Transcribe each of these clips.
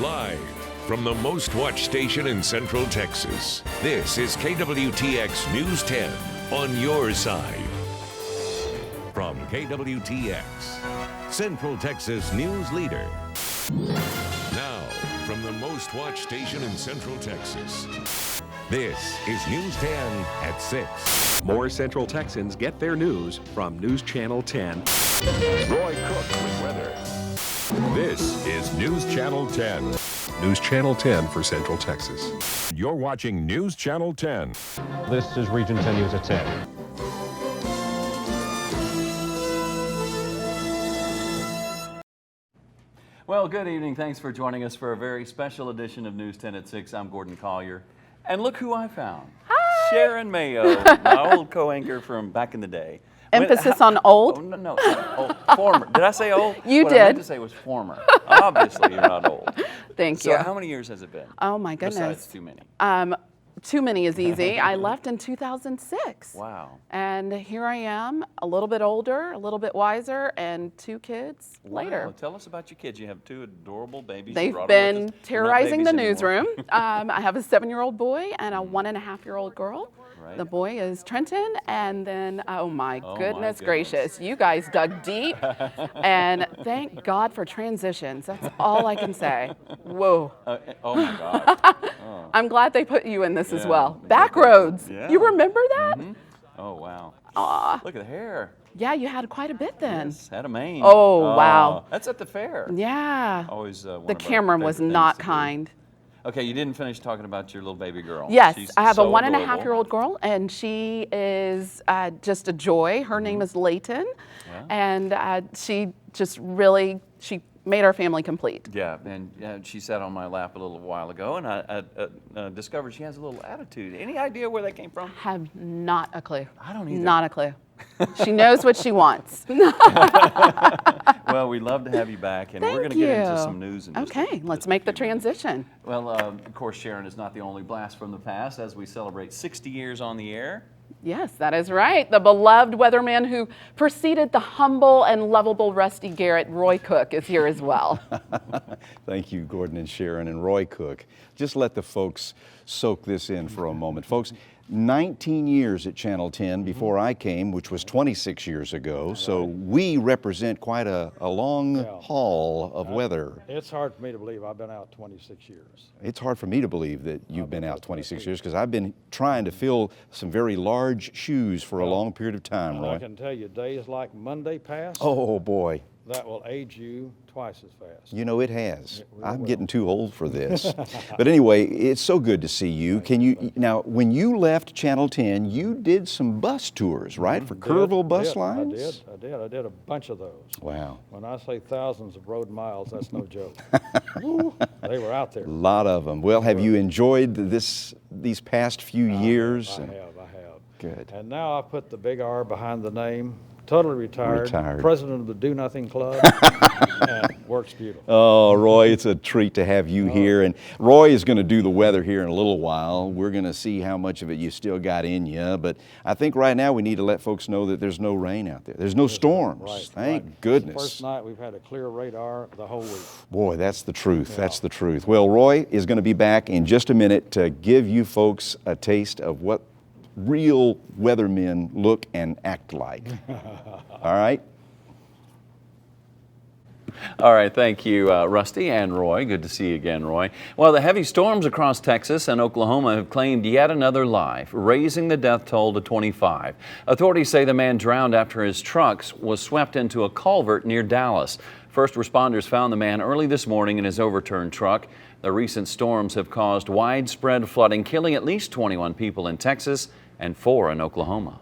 Live from the most watched station in Central Texas, this is KWTX News 10 on your side. From KWTX, Central Texas News Leader. Now, from the most watched station in Central Texas, this is News 10 at 6. More Central Texans get their news from News Channel 10. Roy Cook with weather. This is News Channel 10. News Channel 10 for Central Texas. You're watching News Channel 10. This is Region 10 News at 10. Well, good evening. Thanks for joining us for a very special edition of News 10 at 6. I'm Gordon Collier. And look who I found. Hi! Sharon Mayo, my old co-anchor from back in the day. Emphasis on old? Oh, no, old, former. Did I say old? You what did. What I meant to say was former. Obviously, you're not old. Thank you. So how many years has it been? Oh, my goodness. Besides too many. Too many is easy. I left in 2006. Wow. And here I am, a little bit older, a little bit wiser, and 2 kids later. Wow. Tell us about your kids. You have 2 adorable babies. They've been terrorizing the newsroom. I have a 7-year-old boy and a 1.5-year-old girl. Right. The boy is Trenton, and then, oh my goodness gracious, you guys dug deep, and thank God for transitions. That's all I can say. Whoa. Oh my God. Oh. I'm glad they put you in this as well. Back roads. Yeah. You remember that? Mm-hmm. Oh, wow. Aw. Look at the hair. Yeah, you had quite a bit then. Yes, had a mane. Oh, wow. That's at the fair. Yeah. Always one The of our camera was favorite not things to do. kind. Okay, you didn't finish talking about your little baby girl. Yes, She's I have so a 1.5 adorable. year old girl, and she is just a joy. Her name is Layton, and she just really, she made our family complete. Yeah, and she sat on my lap a little while ago, and I discovered she has a little attitude. Any idea where that came from? Have not a clue. I don't either. Not a clue. She knows what she wants. Well, we'd love to have you back, and we're going to get into some news. In just Okay, let's make the transition. Well, of course, Sharon is not the only blast from the past as we celebrate 60 years on the air. Yes, that is right. The beloved weatherman who preceded the humble and lovable Rusty Garrett, Roy Cook, is here as well. Thank you, Gordon and Sharon and Roy Cook. Just let the folks soak this in for a moment. Folks, 19 years at Channel 10 before I came, which was 26 years ago, so we represent quite a long haul of weather. It's hard for me to believe I've been out 26 years. It's hard for me to believe that you've been out 26 years because I've been trying to fill some very large shoes for a long period of time, And Roy. I can tell you, days like Monday past, Oh boy. that will age you twice as fast. You know it has. It really I'm will. getting too old for this. But anyway, it's so good to see you. Can you now? When you left Channel 10, you did some bus tours, right, for Kerrville bus lines? I did a bunch of those. Wow. When I say thousands of road miles, that's no joke. Woo, they were out there. A lot of them. Well, have you enjoyed these past few years? I have. Good. And now I put the big R behind the name. Totally retired. President of the Do Nothing Club. And works beautiful. Oh, Roy, it's a treat to have you here. And Roy is going to do the weather here in a little while. We're going to see how much of it you still got in you. But I think right now we need to let folks know that there's no rain out there. There's no storms. Right, Thank goodness. First night we've had a clear radar the whole week. Boy, that's the truth. That's the truth. Well, Roy is going to be back in just a minute to give you folks a taste of what real weathermen look and act like. All right? All right, thank you, Rusty and Roy. Good to see you again, Roy. Well, the heavy storms across Texas and Oklahoma have claimed yet another life, raising the death toll to 25. Authorities say the man drowned after his truck was swept into a culvert near Dallas. First responders found the man early this morning in his overturned truck. The recent storms have caused widespread flooding, killing at least 21 people in Texas and 4 in Oklahoma.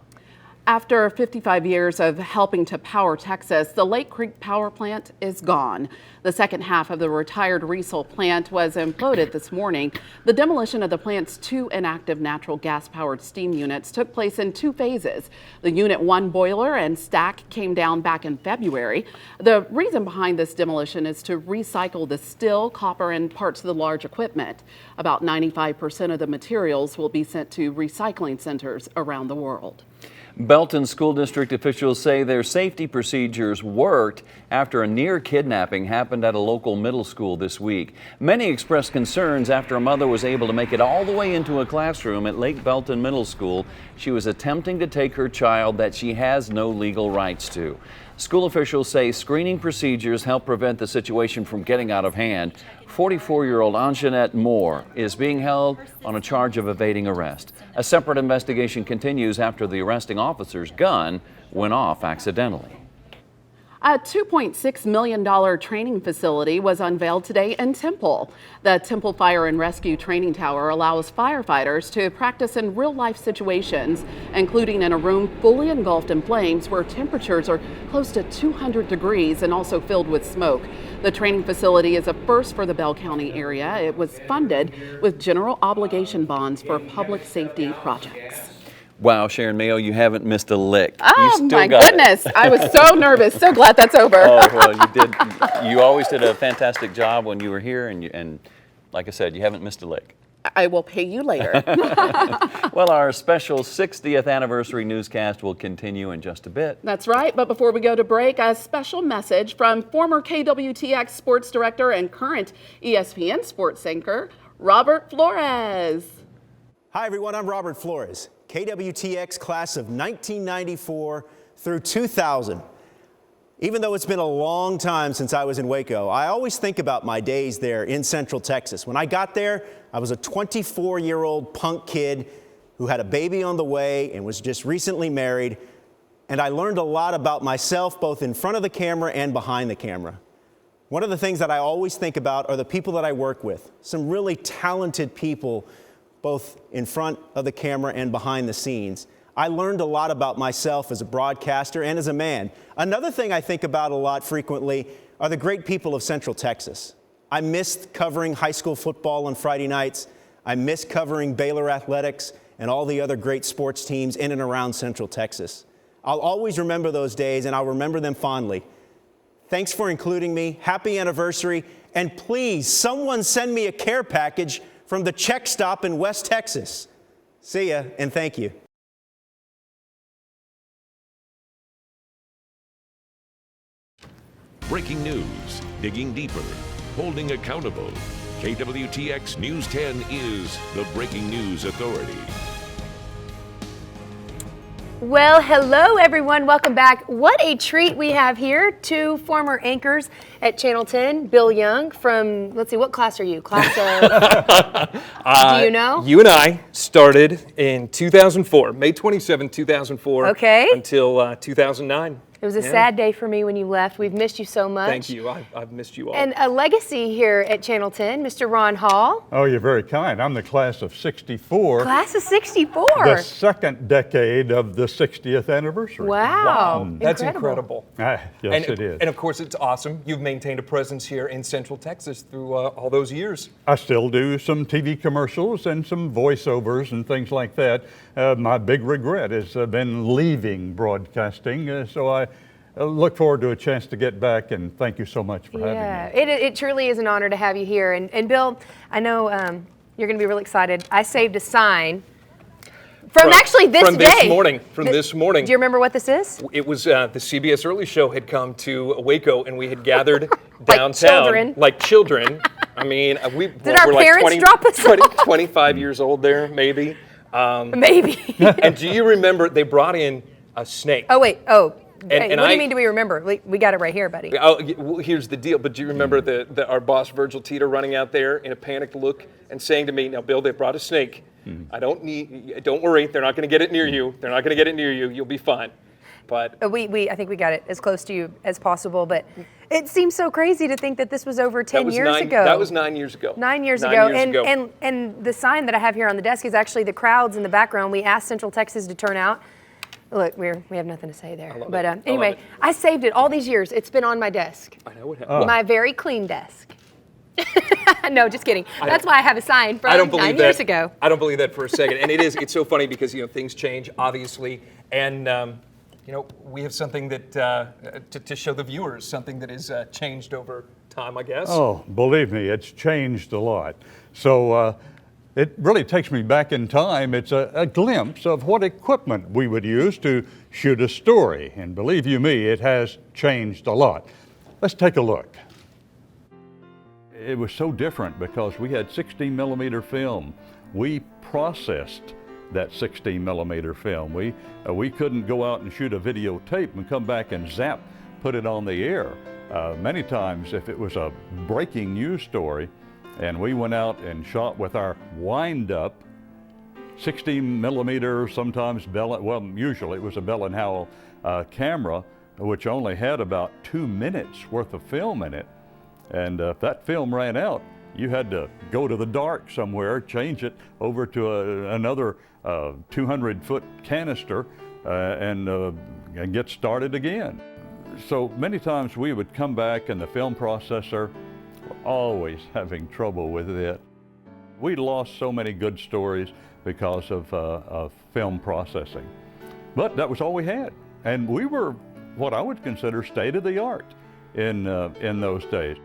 After 55 years of helping to power Texas, the Lake Creek Power Plant is gone. The second half of the retired Riesel plant was imploded this morning. The demolition of the plant's 2 inactive natural gas-powered steam units took place in 2 phases. The Unit 1 boiler and stack came down back in February. The reason behind this demolition is to recycle the steel, copper, and parts of the large equipment. About 95% of the materials will be sent to recycling centers around the world. Belton School District officials say their safety procedures worked after a near kidnapping happened at a local middle school this week. Many expressed concerns after a mother was able to make it all the way into a classroom at Lake Belton Middle School. She was attempting to take her child that she has no legal rights to. School officials say screening procedures help prevent the situation from getting out of hand. 44-year-old Anjanette Moore is being held on a charge of evading arrest. A separate investigation continues after the arresting officer's gun went off accidentally. A $2.6 million training facility was unveiled today in Temple. The Temple Fire and Rescue Training Tower allows firefighters to practice in real-life situations, including in a room fully engulfed in flames where temperatures are close to 200 degrees and also filled with smoke. The training facility is a first for the Bell County area. It was funded with general obligation bonds for public safety projects. Wow, Sharon Mayo, you haven't missed a lick. Oh my goodness, I was so nervous. So glad that's over. Oh, well, you did. You always did a fantastic job when you were here, and like I said, you haven't missed a lick. I will pay you later. Well, our special 60th anniversary newscast will continue in just a bit. That's right, but before we go to break, a special message from former KWTX sports director and current ESPN sports anchor, Robert Flores. Hi everyone, I'm Robert Flores. KWTX class of 1994 through 2000. Even though it's been a long time since I was in Waco, I always think about my days there in Central Texas. When I got there, I was a 24-year-old punk kid who had a baby on the way and was just recently married. And I learned a lot about myself, both in front of the camera and behind the camera. One of the things that I always think about are the people that I work with. Some really talented people, both in front of the camera and behind the scenes. I learned a lot about myself as a broadcaster and as a man. Another thing I think about a lot frequently are the great people of Central Texas. I missed covering high school football on Friday nights. I miss covering Baylor athletics and all the other great sports teams in and around Central Texas. I'll always remember those days, and I'll remember them fondly. Thanks for including me. Happy anniversary. And please, someone send me a care package from the Check Stop in West Texas. See ya, and thank you. Breaking news, digging deeper, holding accountable. KWTX News 10 is the breaking news authority. Well, hello everyone. Welcome back. What a treat we have here. Two former anchors at Channel 10. Bill Young from, let's see, what class are you? Class of, do you know? You and I started in 2004, May 27, 2004. Okay. Until 2009. It was a sad day for me when you left. We've missed you so much. Thank you. I've missed you all. And a legacy here at Channel 10, Mr. Ron Hall. Oh, you're very kind. I'm the class of 64. Class of 64. The second decade of the 60th anniversary. Wow. That's incredible. Yes, it is. And of course, it's awesome. You've maintained a presence here in Central Texas through all those years. I still do some TV commercials and some voiceovers and things like that. My big regret has been leaving broadcasting, so I look forward to a chance to get back, and thank you so much for having me. It truly is an honor to have you here. And Bill, I know you're going to be really excited. I saved a sign from actually this day. From this morning. Do you remember what this is? It was the CBS Early Show had come to Waco, and we had gathered Like downtown. children. Like children. I mean, Did our parents drop us off? 25 years old there, maybe. Maybe. And do you remember they brought in a snake? Oh, wait. Oh. And what do you mean do we remember? We got it right here, buddy. Oh, well, here's the deal. But do you remember our boss, Virgil Teeter, running out there in a panicked look and saying to me, now, Bill, they brought a snake. Don't worry. They're not going to get it near you. They're not going to get it near you. You'll be fine. But I think we got it as close to you as possible. But it seems so crazy to think that this was over 10 years ago. That was 9 years ago. 9 years ago. And the sign that I have here on the desk is actually the crowds in the background. We asked Central Texas to turn out. Look, we have nothing to say there. But anyway, I saved it all these years. It's been on my desk. I know it has. My very clean desk. No, just kidding. That's why I have a sign from 9 years ago. I don't believe that for a second. And it's so funny because things change, obviously, and we have something that to show the viewers, something that has changed over time, I guess. Oh, believe me, it's changed a lot. So It really takes me back in time. It's a glimpse of what equipment we would use to shoot a story. And believe you me, it has changed a lot. Let's take a look. It was so different because we had 16 millimeter film. We processed that 16 millimeter film. We couldn't go out and shoot a videotape and come back and zap, put it on the air. Many times if it was a breaking news story, and we went out and shot with our wind-up 16 millimeter, sometimes usually it was a Bell & Howell camera, which only had about 2 minutes worth of film in it. And if that film ran out, you had to go to the dark somewhere, change it over to another 200-foot canister and get started again. So many times we would come back and the film processor always having trouble with it. We lost so many good stories because of film processing. But that was all we had. And we were what I would consider state-of-the-art in those days.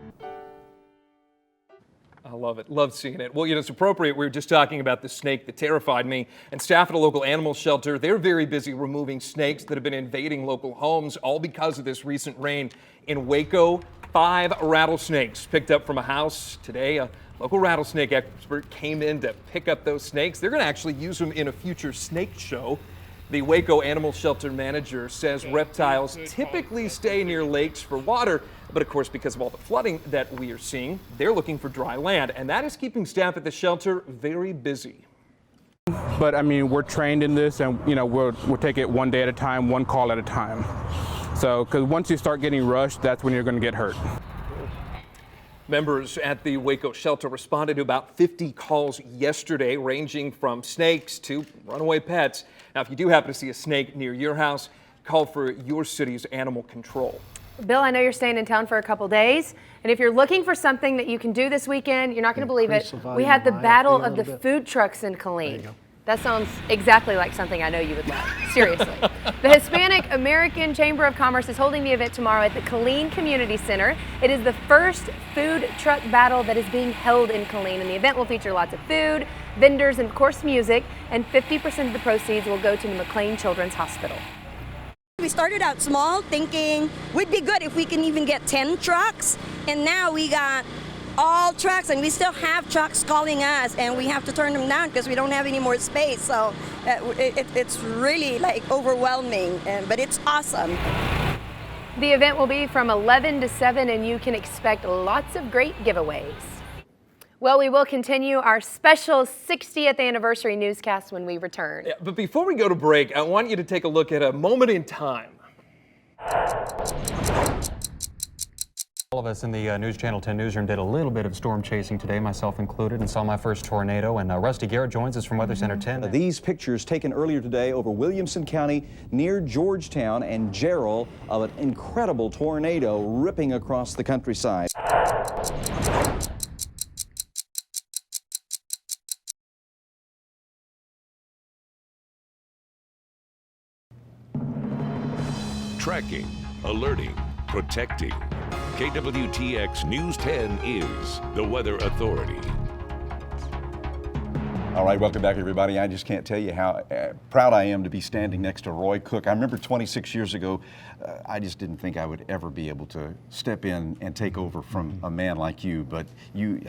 I love it. Love seeing it. Well, it's appropriate. We were just talking about the snake that terrified me. And staff at a local animal shelter, they're very busy removing snakes that have been invading local homes, all because of this recent rain in Waco. 5 rattlesnakes picked up from a house today. A local rattlesnake expert came in to pick up those snakes. They're going to actually use them in a future snake show. The Waco Animal Shelter manager says reptiles typically stay near lakes for water, but of course, because of all the flooding that we are seeing, they're looking for dry land, and that is keeping staff at the shelter very busy. But I mean, we're trained in this, and we'll take it one day at a time, one call at a time. So, because once you start getting rushed, that's when you're going to get hurt. Members at the Waco shelter responded to about 50 calls yesterday, ranging from snakes to runaway pets. Now, if you do happen to see a snake near your house, call for your city's animal control. Bill, I know you're staying in town for a couple days, and if you're looking for something that you can do this weekend, you're not going to believe it. We had the Battle of the Food Trucks in Killeen. That sounds exactly like something I know you would love. Seriously. The Hispanic American Chamber of Commerce is holding the event tomorrow at the Killeen Community Center. It is the first food truck battle that is being held in Killeen, and the event will feature lots of food, vendors, and of course music, and 50% of the proceeds will go to the McLean Children's Hospital. We started out small, thinking we'd be good if we can even get 10 trucks, and now we got all trucks, and we still have trucks calling us, and we have to turn them down because we don't have any more space. So it's really like overwhelming, but it's awesome. The event will be from 11 to 7, and you can expect lots of great giveaways. Well, we will continue our special 60th anniversary newscast when we return. Yeah, but before we go to break, I want you to take a look at a moment in time. All of us in the News Channel 10 newsroom did a little bit of storm chasing today, myself included, and saw my first tornado. And Rusty Garrett joins us from Weather Center 10. These pictures taken earlier today over Williamson County near Georgetown and Jarrell of an incredible tornado ripping across the countryside. Tracking, alerting, protecting. KWTX News 10 is the Weather Authority. All right, welcome back, everybody. I just can't tell you how proud I am to be standing next to Roy Cook. I remember 26 years ago, I just didn't think I would ever be able to step in and take over from a man like you. But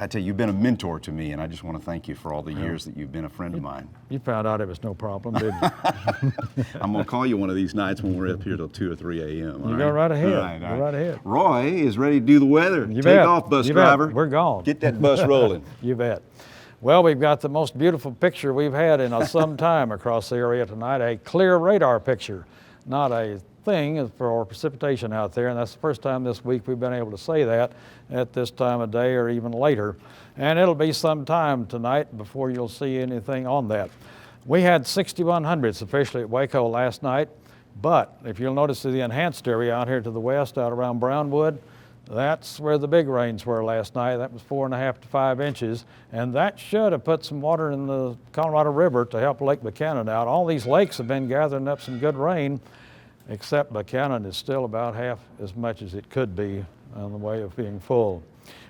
I tell you, you've been a mentor to me, and I just want to thank you for all the years that you've been a friend of mine. You found out it was no problem, didn't you? I'm going to call you one of these nights when we're up here till 2 or 3 a.m. You go right ahead. All right. Go right ahead. Roy is ready to do the weather. You Take bet. off, bus You driver. bet. We're gone. Get that bus rolling. You bet. Well, we've got the most beautiful picture we've had in some time across the area tonight, a clear radar picture, not a thing for precipitation out there, and that's the first time this week we've been able to say that at this time of day or even later. And it'll be some time tonight before you'll see anything on that. We had 6100s officially at Waco last night, but if you'll notice the enhanced area out here to the west, out around Brownwood, that's where the big rains were last night. That was 4.5 to 5 inches, and that should have put some water in the Colorado River to help Lake Buchanan out. All these lakes have been gathering up some good rain, except Buchanan is still about half as much as it could be on the way of being full.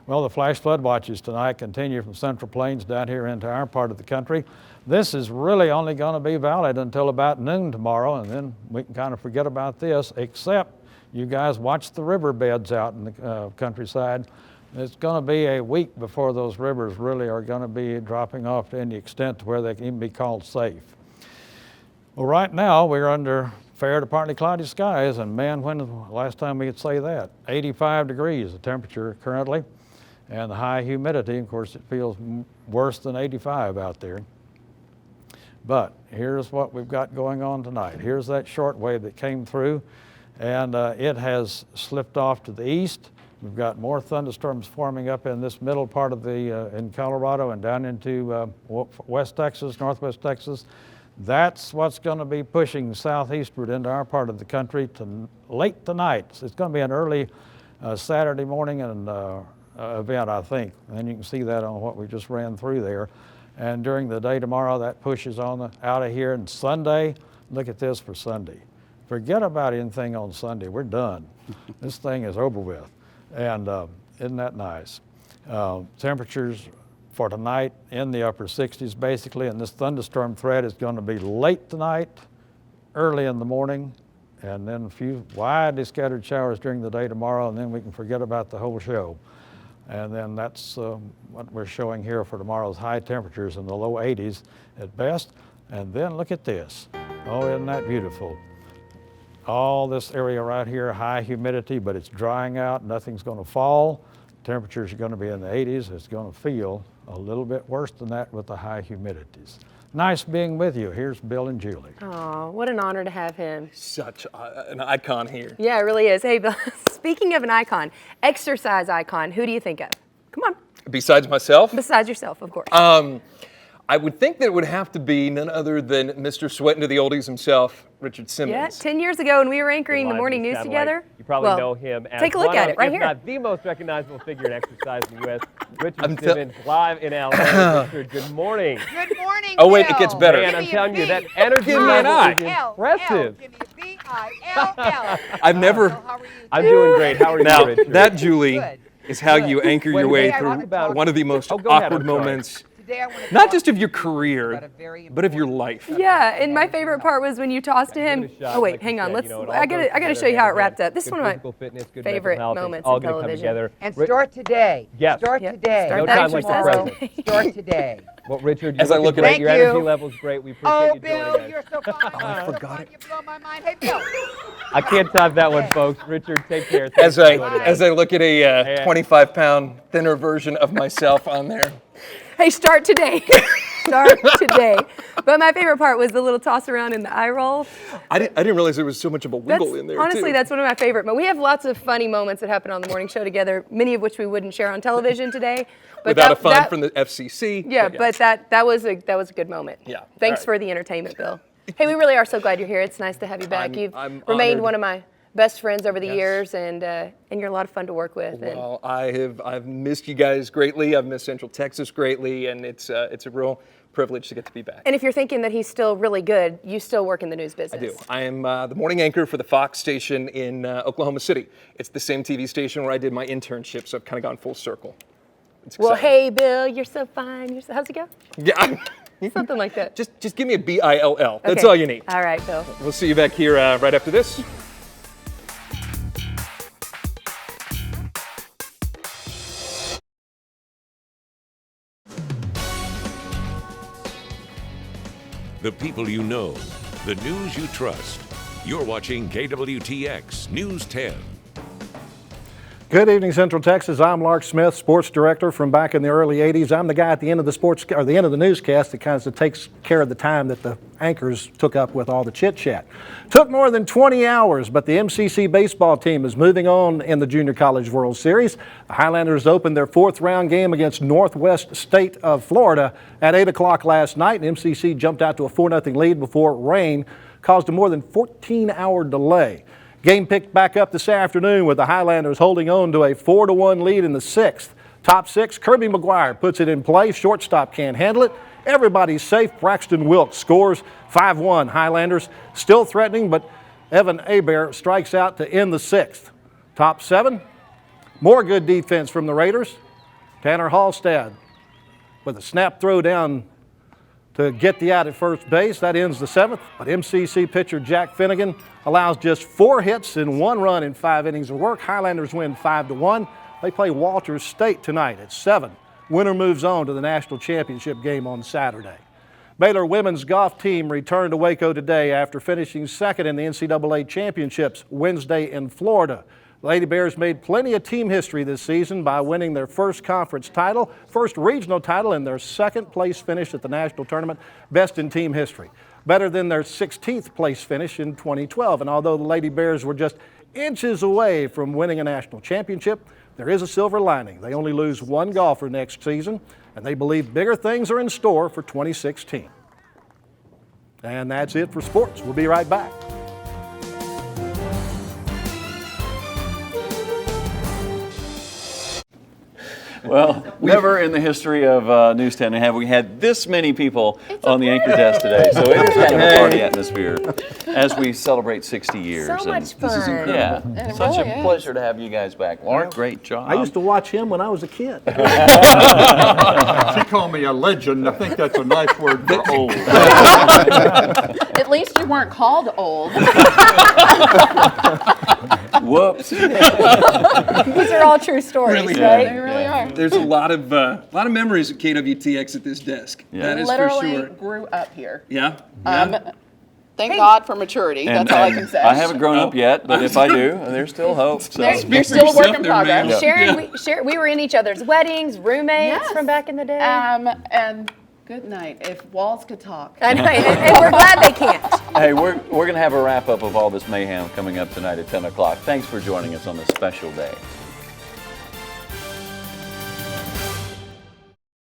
Well, the flash flood watches tonight continue from Central Plains down here into our part of the country. This is really only going to be valid until about noon tomorrow, and then we can kind of forget about this, except you guys watch the riverbeds out in the countryside. It's going to be a week before those rivers really are going to be dropping off to any extent to where they can even be called safe. Well, right now we're under fair to partly cloudy skies, and man, when was the last time we could say that? 85 degrees the temperature currently, and the high humidity, of course, it feels worse than 85 out there. But here's what we've got going on tonight. Here's that short wave that came through, and it has slipped off to the east. We've got more thunderstorms forming up in this middle part of in Colorado and down into West Texas, Northwest Texas. That's what's going to be pushing southeastward into our part of the country late tonight. It's going to be an early Saturday morning event, I think. And you can see that on what we just ran through there. And during the day tomorrow, that pushes on out of here. And Sunday, look at this for Sunday. Forget about anything on Sunday. We're done. This thing is over with. And isn't that nice? Temperatures for tonight in the upper 60s basically, and this thunderstorm threat is going to be late tonight, early in the morning, and then a few widely scattered showers during the day tomorrow, and then we can forget about the whole show. And then that's what we're showing here for tomorrow's high temperatures in the low 80s at best. And then look at this. Oh, isn't that beautiful? All this area right here, high humidity, but it's drying out. Nothing's going to fall. Temperatures are going to be in the 80s. It's going to feel a little bit worse than that with the high humidities. Nice being with you. Here's Bill and Julie. Oh, what an honor to have him. Such an icon here. Yeah, it really is. Hey, Bill, speaking of an icon, exercise icon, who do you think of? Come on. Besides myself? Besides yourself, of course. I would think that it would have to be none other than Mr. Sweatin' to the oldies himself, Richard Simmons. Yeah, 10 years ago when we were anchoring the morning news together. You probably know him as take a look at it right here. Not the most recognizable figure in exercise in the U.S. Richard Simmons, live in Alabama. Richard, good morning. Good morning, Oh, wait, it gets better. Man, I'm telling you, that energy level is impressive. Give me a B-I-L-L. I've never... How are you? I'm doing great. How are you, Now, Richard? that, Julie, is how you anchor your way Today I through want to talk one of the most Oh, go ahead, awkward I'm sorry. moments, Today I want to not talk just of your career, but of your life. Yeah, and my favorite part was when you tossed to him. Oh wait, hang on. Let's. I gotta show you how it wrapped up. This is one of my favorite moments in television. And start today. Yes. Start today. No that time like the tomorrow. present. Start today. Well, Richard, As I look at great. it- Your Thank you. energy level's great. We appreciate Oh, you Bill, joining us. you're so fine. I forgot it. You blow my mind. Hey, Bill. I can't top that one, folks. Richard, take care. As Thanks for joining us. I look at a 25-pound thinner version of myself on there. Hey, start today. Start today. But my favorite part was the little toss around and the eye roll. I didn't realize there was so much of a wiggle in there, honestly, too. that's one of my favorite. But we have lots of funny moments that happen on the morning show together, many of which we wouldn't share on television today. But Without a fine from the FCC. Yeah, but that was a good moment. Yeah. Thanks All right. for the entertainment, Bill. Hey, we really are so glad you're here. It's nice to have you back. You've I'm remained honored. one of my best friends over the years, and you're a lot of fun to work with. Well, I've missed you guys greatly. I've missed Central Texas greatly, and it's a real privilege to get to be back. And if you're thinking that he's still really good, you still work in the news business. I do. I am the morning anchor for the Fox station in Oklahoma City. It's the same TV station where I did my internship, so I've kind of gone full circle. It's Well, exciting. hey, Bill, you're so fine. How's it go? Yeah. Something like that. Just give me a B-I-L-L. That's Okay. all you need. All right, Bill. We'll see you back here right after this. The people you know, the news you trust. You're watching KWTX News 10. Good evening, Central Texas. I'm Lark Smith, sports director from back in the early 80s. I'm the guy at the end of the end of the newscast that kind of takes care of the time that the anchors took up with all the chit-chat. Took more than 20 hours, but the MCC baseball team is moving on in the Junior College World Series. The Highlanders opened their fourth round game against Northwest State of Florida at 8 o'clock last night, and MCC jumped out to a 4-0 lead before rain caused a more than 14-hour delay. Game picked back up this afternoon with the Highlanders holding on to a 4-1 lead in the sixth. Top six, Kirby McGuire puts it in play. Shortstop can't handle it. Everybody's safe. Braxton Wilkes scores 5-1. Highlanders still threatening, but Evan Hebert strikes out to end the sixth. Top seven, More good defense from the Raiders. Tanner Hallstad with a snap throw down to get the out at first base. That ends the 7th, but MCC pitcher Jack Finnegan allows just 4 hits and 1 run in 5 innings of work. Highlanders win 5-1. They play Walters State tonight at 7. Winner moves on to the national championship game on Saturday. Baylor women's golf team returned to Waco today after finishing second in the NCAA championships Wednesday in Florida. The Lady Bears made plenty of team history this season by winning their first conference title, first regional title, and their 2nd place finish at the national tournament, best in team history. Better than their 16th place finish in 2012. And although the Lady Bears were just inches away from winning a national championship, there is a silver lining. They only lose 1 golfer next season, and they believe bigger things are in store for 2016. And that's it for sports. We'll be right back. Well, never in the history of News 10 have we had this many people on the anchor desk today. So it is kind of a party atmosphere as we celebrate 60 years. So much fun. This is incredible. Yeah, such a pleasure to have you guys back. Lark, great job. I used to watch him when I was a kid. She called me a legend. I think that's a nice word for old. At least you weren't called old. Whoops. These are all true stories, Really? right? They really are. There's a lot of memories of KWTX at this desk. Yeah. That is Literally for sure. grew up here. Yeah. Thank God for maturity. That's all I can say. I haven't grown up yet, but if I do, there's still hope. So. You're still a work in progress. Sharon, we were in each other's weddings, roommates Yes. from back in the day. And good night. If walls could talk. I know, and we're glad they can't. Hey, we're going to have a wrap-up of all this mayhem coming up tonight at 10 o'clock. Thanks for joining us on this special day.